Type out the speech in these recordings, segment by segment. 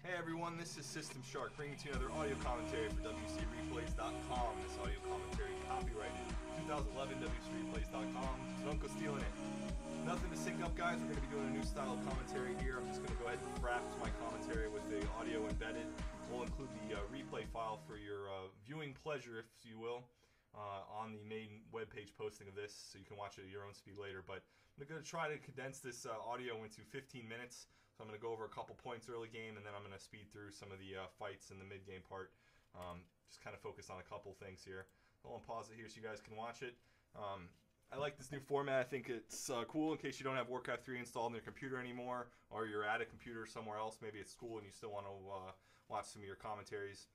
Hey everyone, this is SystemShark bringing to you another audio commentary for WCReplays.com. This audio commentary copyrighted 2011 WCReplays.com, so don't go stealing it. Nothing to sync up, guys. We're going to be doing a new style of commentary here. I'm just going to go ahead and wrap my commentary with the audio embedded. We'll include the replay file for your viewing pleasure, if you will, on the main webpage posting of this, so you can watch it at your own speed later. But I'm going to try to condense this audio into 15 minutes. So I'm going to go over a couple points early game, and then I'm going to speed through some of the fights in the mid-game part. Just kind of focus on a couple things here. I'll pause it here so you guys can watch it. I like this new format. I think it's cool in case you don't have Warcraft 3 installed on your computer anymore, or you're at a computer somewhere else, maybe at school, and you still want to watch some of your commentaries.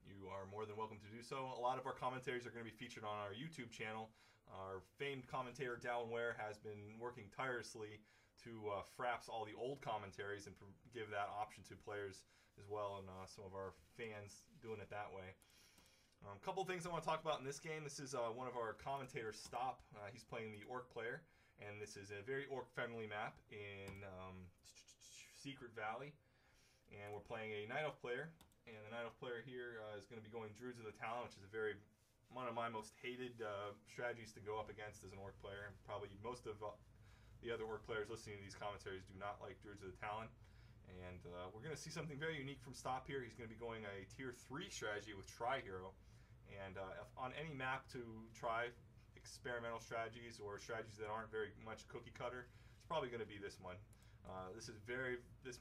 You are more than welcome to do so. A lot of our commentaries are going to be featured on our YouTube channel. Our famed commentator, Dallin Ware, has been working tirelessly to fraps all the old commentaries and give that option to players as well, and some of our fans doing it that way. A couple of things I want to talk about in this game. This is one of our commentators, Stop. He's playing the Orc player, and this is a very Orc-friendly map in Secret Valley. And we're playing a Night Elf player, and the Night Elf player here is going to be going Druids of the Talon, which is one of my most hated strategies to go up against as an Orc player. Probably most of the other Orc players listening to these commentaries do not like Druids of the Talon. And we're going to see something very unique from Stop here. He's going to be going a Tier 3 strategy with Tri-Hero. And if on any map to try experimental strategies or strategies that aren't very much cookie cutter, it's probably going to be this one. This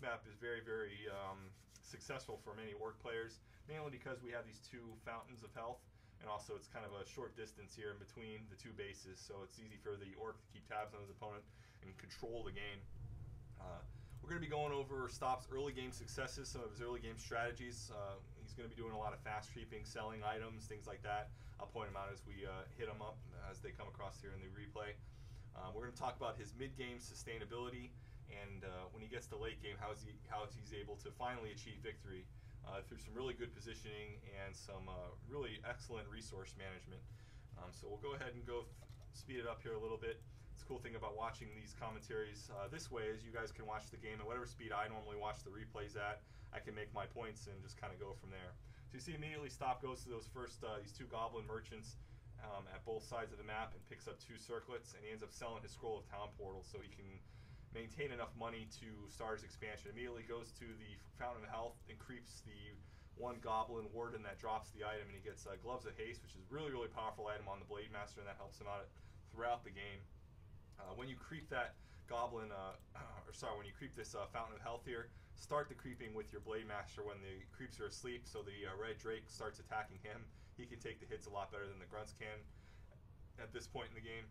map is very successful for many Orc players, mainly because we have these two fountains of health, and also it's kind of a short distance here in between the two bases, so it's easy for the Orc to keep tabs on his opponent and control the game. We're going to be going over Stop's early game successes, some of his early game strategies. He's going to be doing a lot of fast creeping, selling items, things like that. I'll point them out as we hit them up as they come across here in the replay. We're going to talk about his mid-game sustainability, and when he gets to late game, how he's able to finally achieve victory through some really good positioning and some really excellent resource management. So we'll go ahead and speed it up here a little bit. The cool thing about watching these commentaries this way is you guys can watch the game at whatever speed I normally watch the replays at. I can make my points and just kind of go from there. So you see immediately Stop goes to those first these two goblin merchants at both sides of the map and picks up two circlets, and he ends up selling his Scroll of Town Portal so he can maintain enough money to start his expansion. Immediately goes to the Fountain of Health and creeps the one goblin warden that drops the item, and he gets Gloves of Haste, which is really powerful item on the Blade Master, and that helps him out throughout the game. When you creep that goblin, when you creep this Fountain of Health here, start the creeping with your Blade Master when the creeps are asleep, so the Red Drake starts attacking him. He can take the hits a lot better than the grunts can at this point in the game.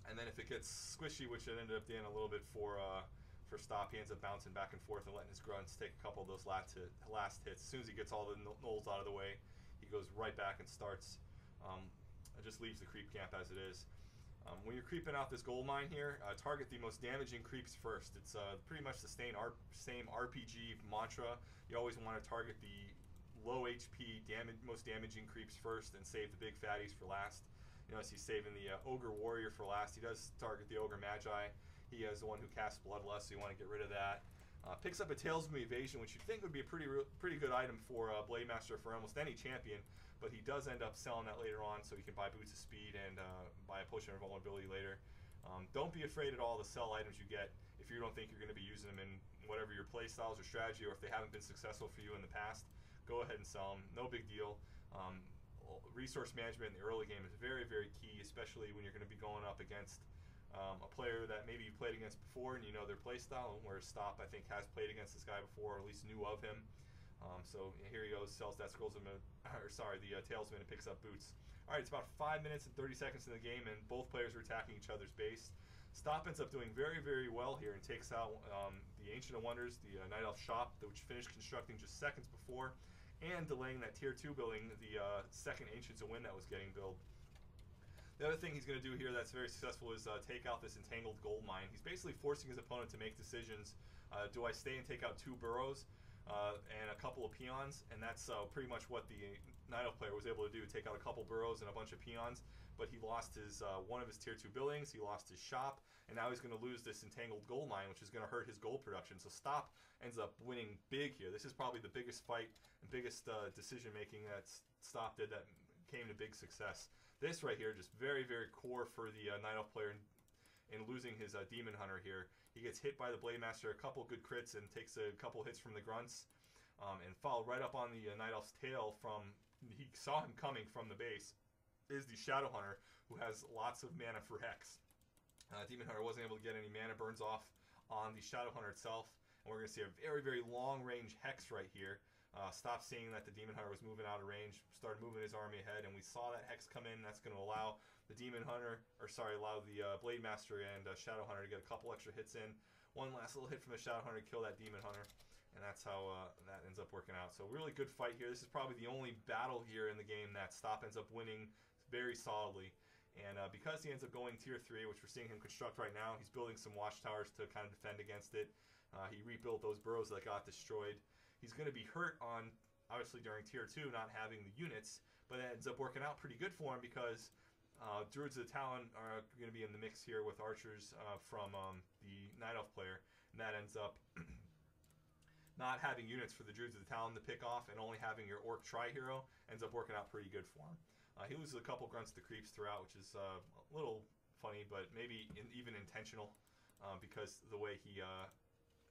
And then if it gets squishy, which it ended up being a little bit for Stop, he ends up bouncing back and forth and letting his grunts take a couple of those last hits. As soon as he gets all the gnolls out of the way, he goes right back and starts. It just leaves the creep camp as it is. When you're creeping out this gold mine here, target the most damaging creeps first. It's pretty much the same RPG mantra. You always want to target the low HP, most damaging creeps first and save the big fatties for last. You notice he's saving the Ogre Warrior for last. He does target the Ogre Magi. He is the one who casts Bloodlust, so you want to get rid of that. Picks up a Talisman Evasion, which you'd think would be a pretty good item for Blade Master for almost any champion, but he does end up selling that later on, so he can buy Boots of Speed and buy a Potion of Vulnerability later. Don't be afraid at all to sell items you get if you don't think you're going to be using them in whatever your play styles or strategy, or if they haven't been successful for you in the past. Go ahead and sell them. No big deal. Resource management in the early game is very key, especially when you're going to be going up against a player that maybe you've played against before and you know their play style, where Stop, I think, has played against this guy before, or at least knew of him. So here he goes, sells that the Talisman, and picks up Boots. Alright, it's about 5 minutes and 30 seconds in the game, and both players are attacking each other's base. Stop ends up doing very well here and takes out the Ancient of Wonders, the Night Elf shop, which finished constructing just seconds before, and delaying that Tier 2 building, the second Ancients of Wind that was getting built. The other thing he's going to do here that's very successful is take out this entangled gold mine. He's basically forcing his opponent to make decisions. Do I stay and take out two burrows, and a couple of peons, and that's pretty much what the Night Elf player was able to do, take out a couple burrows and a bunch of peons, but he lost his one of his tier 2 buildings, he lost his shop, and now he's going to lose this entangled gold mine, which is going to hurt his gold production. So Stop ends up winning big here. This is probably the biggest fight and biggest decision making that Stop did that came to big success. This right here, just very, very core for the Night Elf player in losing his Demon Hunter here. He gets hit by the Blade Master, a couple good crits, and takes a couple hits from the grunts, and followed right up on the Night Elf's tail from, he saw him coming from the base, is the Shadow Hunter, who has lots of mana for Hex. Demon Hunter wasn't able to get any mana burns off on the Shadow Hunter itself, and we're going to see a very, very long-range Hex right here. Stopped seeing that the Demon Hunter was moving out of range, started moving his army ahead, and we saw that Hex come in. That's going to allow the Demon Hunter, allow the Blade Master and Shadow Hunter to get a couple extra hits in. One last little hit from the Shadow Hunter to kill that Demon Hunter, and that's how that ends up working out. So really good fight here. This is probably the only battle here in the game that Stop ends up winning very solidly. And because he ends up going tier 3, which we're seeing him construct right now, he's building some watchtowers to kind of defend against it. He rebuilt those burrows that got destroyed. He's going to be hurt on, obviously, during tier 2, not having the units, but it ends up working out pretty good for him because Druids of the Talon are going to be in the mix here with archers from the Night Elf player, and that ends up not having units for the Druids of the Talon to pick off, and only having your Orc Tri-Hero ends up working out pretty good for him. He loses a couple grunts to creeps throughout, which is a little funny, but maybe even intentional because the way he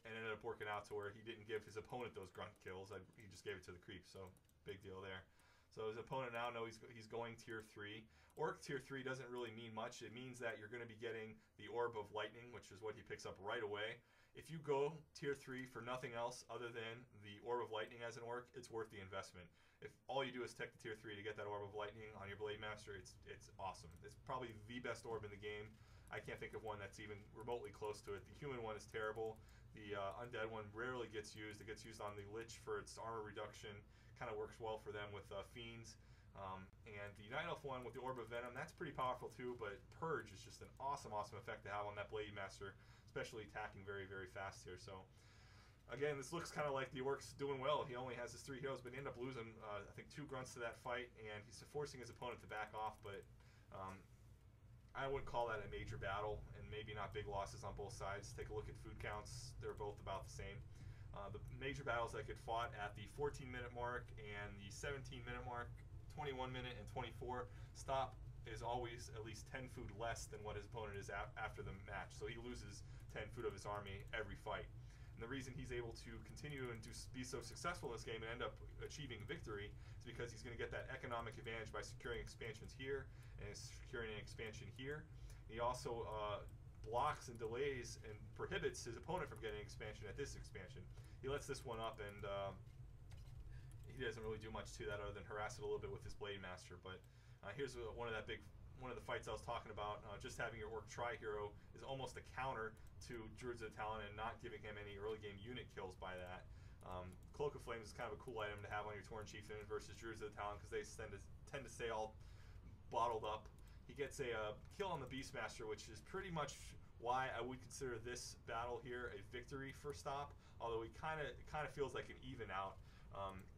and ended up working out to where he didn't give his opponent those grunt kills. He just gave it to the creeps, so big deal there. So his opponent now knows he's going tier 3. Orc tier 3 doesn't really mean much. It means that you're going to be getting the Orb of Lightning, which is what he picks up right away. If you go tier 3 for nothing else other than the Orb of Lightning as an Orc, it's worth the investment. If all you do is tech the tier 3 to get that Orb of Lightning on your Blade Master, it's awesome. It's probably the best orb in the game. I can't think of one that's even remotely close to it. The human one is terrible. The undead one rarely gets used. It gets used on the Lich for its armor reduction. Kind of works well for them with fiends. And the Night Elf one with the Orb of Venom, that's pretty powerful too, but Purge is just an awesome, awesome effect to have on that Blade Master, especially attacking very, very fast here. So, again, this looks kind of like the Orc's doing well. He only has his 3 heroes, but he ended up losing, I think, 2 grunts to that fight, and he's forcing his opponent to back off, but I wouldn't call that a major battle, and maybe not big losses on both sides. Take a look at food counts. They're both about the same. The major battles that get fought at the 14-minute mark and the 17-minute mark, 21-minute and 24, Stop is always at least 10 food less than what his opponent is after the match. So he loses 10 food of his army every fight. And the reason he's able to continue and be so successful in this game and end up achieving victory is because he's going to get that economic advantage by securing expansions here and securing an expansion here. He also blocks and delays and prohibits his opponent from getting expansion at this expansion. He lets this one up, and he doesn't really do much to that other than harass it a little bit with his Blade Master. But here's one of the fights I was talking about. Just having your Orc Tri-Hero is almost a counter to Druids of the Talon and not giving him any early game unit kills by that. Cloak of Flames is kind of a cool item to have on your Tauren Chieftain versus Druids of the Talon because they tend to stay all bottled up. He gets a kill on the Beastmaster, which is pretty much why I would consider this battle here a victory for Stop, although it kind of feels like an even out.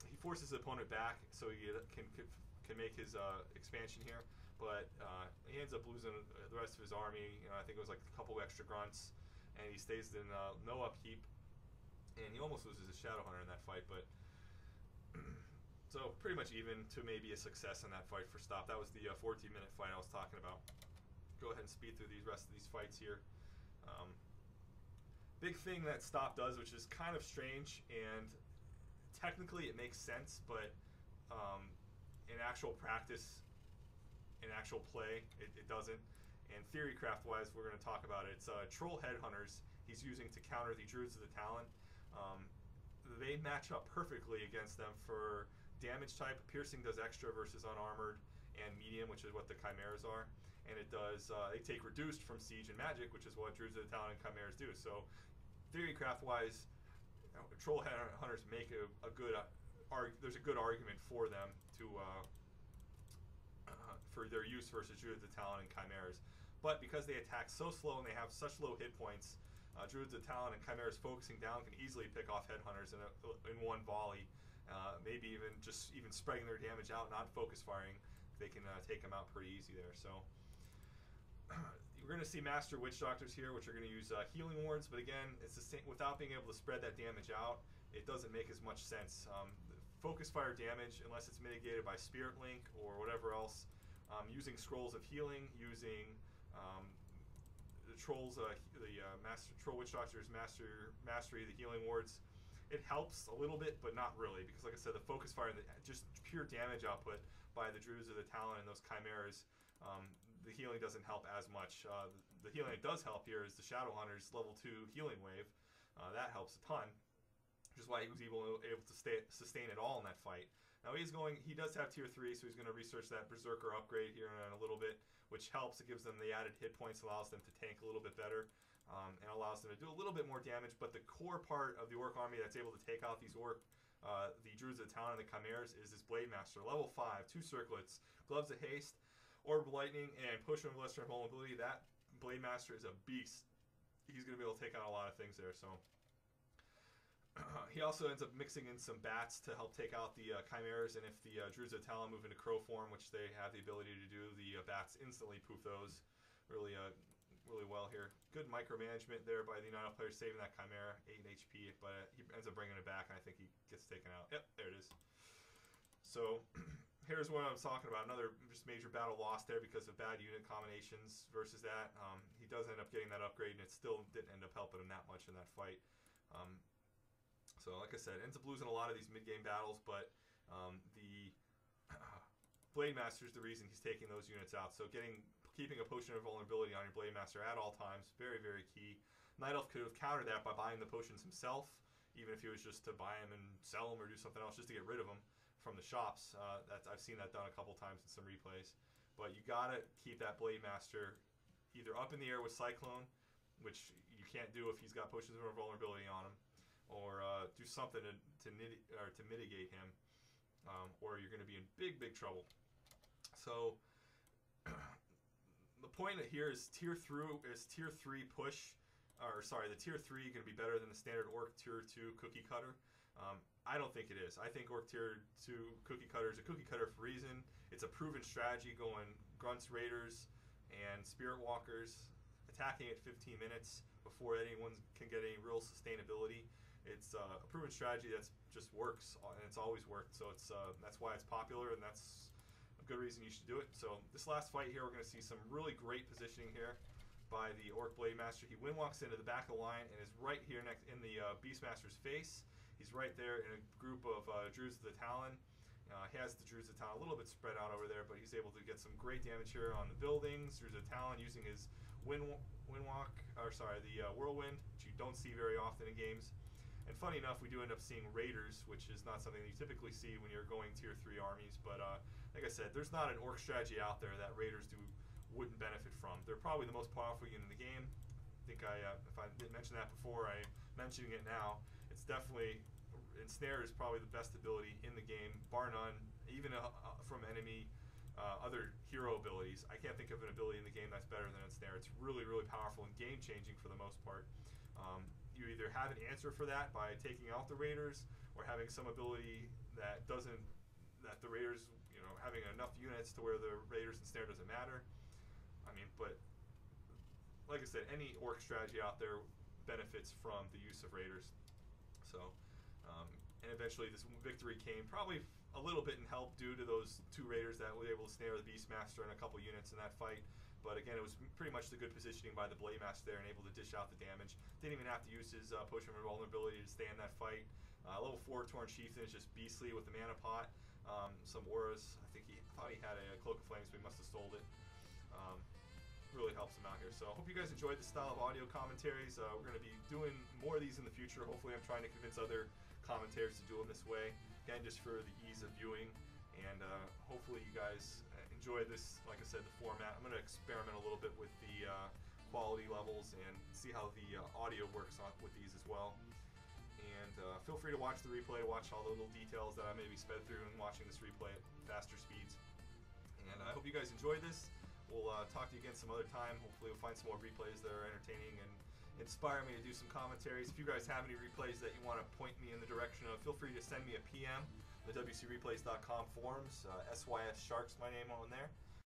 He forces his opponent back so he can make his expansion here, but he ends up losing the rest of his army. I think it was like a couple extra grunts, and he stays in no upkeep, and he almost loses his Shadow Hunter in that fight, but so pretty much even to maybe a success in that fight for Stop. That was the 14-minute fight I was talking about. Go ahead and speed through the rest of these fights here. Big thing that Stop does, which is kind of strange, and technically it makes sense, but in actual practice, in actual play, it doesn't. And theorycraft-wise, we're going to talk about it. It's Troll Headhunters he's using to counter the Druids of the Talon. They match up perfectly against them for damage type. Piercing does extra versus unarmored, and medium, which is what the Chimeras are. And it does, they take reduced from Siege and Magic, which is what Druids of the Talon and Chimeras do. So theorycraft-wise, Troll Headhunters make a good, there's a good argument for them to for their use versus Druids of the Talon and Chimeras. But because they attack so slow and they have such low hit points, Druids of Talon and Chimeras focusing down can easily pick off Headhunters in one volley. Maybe even spreading their damage out, not focus firing. They can take them out pretty easy there. So we're going to see Master Witch Doctors here, which are going to use healing wards. But again, it's the same, without being able to spread that damage out, it doesn't make as much sense. Focus fire damage, unless it's mitigated by Spirit Link or whatever else, using Scrolls of Healing, using the Trolls, Troll Witch Doctors Mastery, the healing wards. It helps a little bit, but not really, because like I said, the focus fire, just pure damage output by the Druids of the Talon and those Chimeras, the healing doesn't help as much. The healing that does help here is the Shadowhunters level 2 healing wave. That helps a ton, which is why he was able to sustain it all in that fight. Now he does have tier 3, so he's going to research that Berserker upgrade here in a little bit, which helps. It gives them the added hit points, allows them to tank a little bit better, and allows them to do a little bit more damage. But the core part of the Orc army that's able to take out these the Druids of the Talon and the Chimeras is this Blade Master, level 5, 2 circlets, Gloves of Haste, Orb of Lightning, and Potion of Lesser Invulnerability. That Blade Master is a beast. He's going to be able to take out a lot of things there. So he also ends up mixing in some bats to help take out the Chimeras, and if the Druids of Talon move into Crow form, which they have the ability to do, the bats instantly poof those really well here. Good micromanagement there by the United player, saving that Chimera, 8 HP, but he ends up bringing it back, and I think he gets taken out. Yep, there it is. So here's what I was talking about. Another just major battle lost there because of bad unit combinations versus that. He does end up getting that upgrade, and it still didn't end up helping him that much in that fight. So like I said, ends up losing a lot of these mid-game battles, but the Blade Master is the reason he's taking those units out. So keeping a Potion of Vulnerability on your Blade Master at all times, very, very key. Night Elf could have countered that by buying the potions himself, even if he was just to buy them and sell them or do something else just to get rid of them from the shops. I've seen that done a couple times in some replays. But you gotta keep that Blade Master either up in the air with Cyclone, which you can't do if he's got Potions of Vulnerability on him, or do something to mitigate him, or you're going to be in big, big trouble. So the point here is tier 3 push, or sorry, the tier 3 going to be better than the standard Orc tier 2 cookie cutter. I don't think it is. I think Orc tier 2 cookie cutter is a cookie cutter for a reason. It's a proven strategy going Grunts, Raiders, and Spirit Walkers, attacking at 15 minutes before anyone can get any real sustainability. It's a proven strategy that just works, and it's always worked. So that's why it's popular, and that's a good reason you should do it. So this last fight here, we're going to see some really great positioning here by the Orc Blade Master. He windwalks into the back of the line and is right here next in the Beastmaster's face. He's right there in a group of Druids of the Talon. He has the Druids of the Talon a little bit spread out over there, but he's able to get some great damage here on the buildings. Druids of the Talon using his Whirlwind, which you don't see very often in games. And funny enough, we do end up seeing Raiders, which is not something that you typically see when you're going tier 3 armies. But like I said, there's not an Orc strategy out there that Raiders wouldn't benefit from. They're probably the most powerful unit in the game. I think if I didn't mention that before, I'm mentioning it now. It's definitely, Ensnare is probably the best ability in the game, bar none, even from enemy other hero abilities. I can't think of an ability in the game that's better than Ensnare. It's really, really powerful and game-changing for the most part. You either have an answer for that by taking out the Raiders, or having some ability that the Raiders, having enough units to where the Raiders and Snare doesn't matter. I mean, but like I said, any Orc strategy out there benefits from the use of Raiders. So, and eventually this victory came probably a little bit in help due to those 2 Raiders that were able to snare the Beastmaster and a couple units in that fight. But again, it was pretty much the good positioning by the Blade Master there and able to dish out the damage. Didn't even have to use his Potion of Vulnerability to stay in that fight. Level 4 Torn Chieftain is just beastly with the Mana Pot. Some auras. I think he thought he had a Cloak of Flames, but he must have stole it. Really helps him out here. So I hope you guys enjoyed this style of audio commentaries. We're going to be doing more of these in the future. Hopefully I'm trying to convince other commentators to do them this way. Again, just for the ease of viewing. And hopefully you guys enjoy this, like I said, the format. I'm going to experiment a little bit with the quality levels and see how the audio works with these as well. And feel free to watch the replay, to watch all the little details that I may be sped through and watching this replay at faster speeds. And I hope you guys enjoyed this. We'll talk to you again some other time. Hopefully we'll find some more replays that are entertaining inspire me to do some commentaries. If you guys have any replays that you want to point me in the direction of, feel free to send me a PM. The WCReplays.com forums. SYS Shark's my name on there.